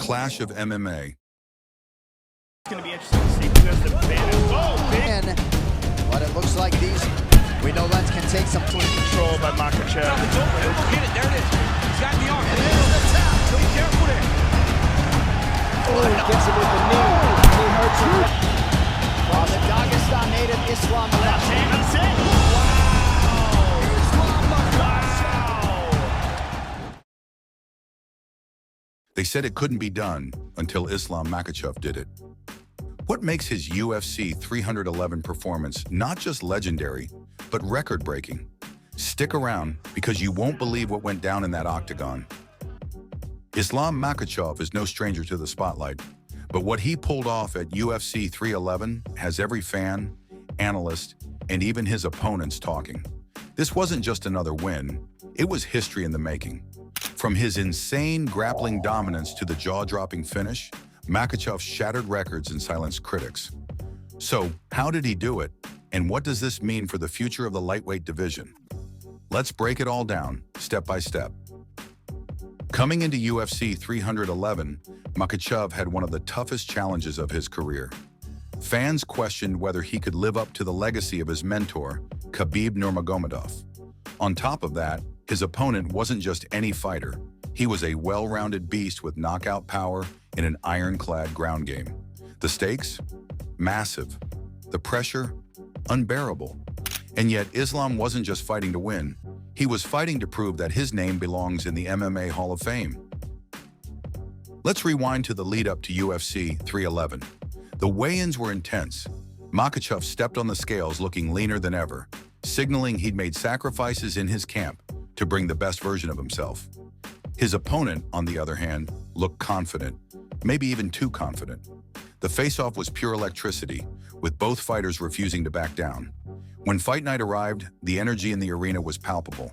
clash of MMA. It's going to be interesting to see who has the advantage. Oh, big. But it looks like these, we know Lentz can take some Control by Makhachev. It's over. He'll go get it. There it is. He's got the arm. And there's the tap. Be careful there. Oh, he gets it with the knee. Knee hurts him. From the Dagestan native Islam Makhachev. That's it. Wow! Islam Makhachev. They said it couldn't be done until Islam Makhachev did it. What makes his UFC 311 performance not just legendary, but record-breaking? Stick around, because you won't believe what went down in that octagon. Islam Makhachev is no stranger to the spotlight, but what he pulled off at UFC 311 has every fan, analyst, and even his opponents talking. This wasn't just another win, it was history in the making. From his insane grappling dominance to the jaw-dropping finish, Makhachev shattered records and silenced critics. So, how did he do it? And what does this mean for the future of the lightweight division? Let's break it all down, step by step. Coming into UFC 311, Makhachev had one of the toughest challenges of his career. Fans questioned whether he could live up to the legacy of his mentor, Khabib Nurmagomedov. On top of that, his opponent wasn't just any fighter. He was a well-rounded beast with knockout power in an ironclad ground game. The stakes? Massive. The pressure? Unbearable. And yet, Islam wasn't just fighting to win. He was fighting to prove that his name belongs in the MMA Hall of Fame. Let's rewind to the lead-up to UFC 311. The weigh-ins were intense. Makhachev stepped on the scales looking leaner than ever, signaling he'd made sacrifices in his camp to bring the best version of himself. His opponent, on the other hand, looked confident, maybe even too confident. The face-off was pure electricity, with both fighters refusing to back down. When fight night arrived, the energy in the arena was palpable.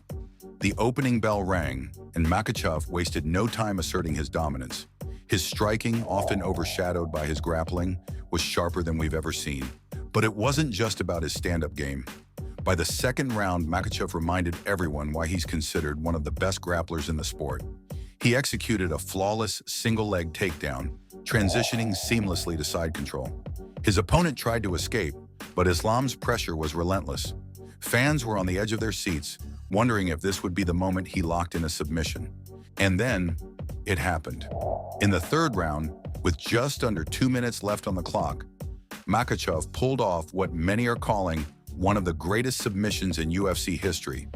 The opening bell rang, and Makhachev wasted no time asserting his dominance. His striking, often overshadowed by his grappling, was sharper than we've ever seen. But it wasn't just about his stand-up game. By the second round, Makhachev reminded everyone why he's considered one of the best grapplers in the sport. He executed a flawless single-leg takedown, transitioning seamlessly to side control. His opponent tried to escape, but Islam's pressure was relentless. Fans were on the edge of their seats, wondering if this would be the moment he locked in a submission. And then, it happened. In the third round, with just under 2 minutes left on the clock, Makhachev pulled off what many are calling one of the greatest submissions in UFC history.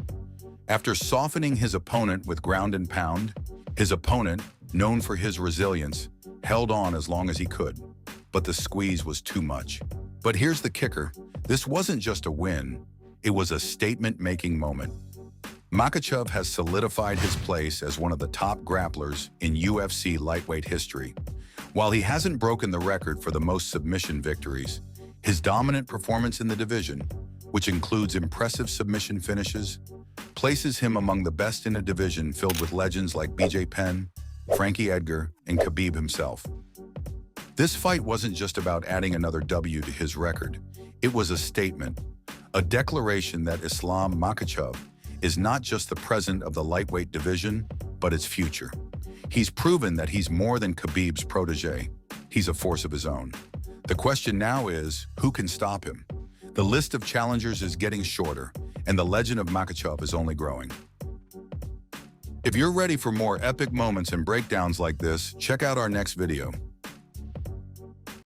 After softening his opponent with ground and pound, his opponent, known for his resilience, held on as long as he could. But the squeeze was too much. But here's the kicker. This wasn't just a win. It was a statement-making moment. Makhachev has solidified his place as one of the top grapplers in UFC lightweight history. While he hasn't broken the record for the most submission victories, his dominant performance in the division, which includes impressive submission finishes, places him among the best in a division filled with legends like BJ Penn, Frankie Edgar, and Khabib himself. This fight wasn't just about adding another W to his record. It was a statement, a declaration that Islam Makhachev is not just the present of the lightweight division, but its future. He's proven that he's more than Khabib's protege. He's a force of his own. The question now is, who can stop him? The list of challengers is getting shorter, and the legend of Makhachev is only growing. If you're ready for more epic moments and breakdowns like this, check out our next video.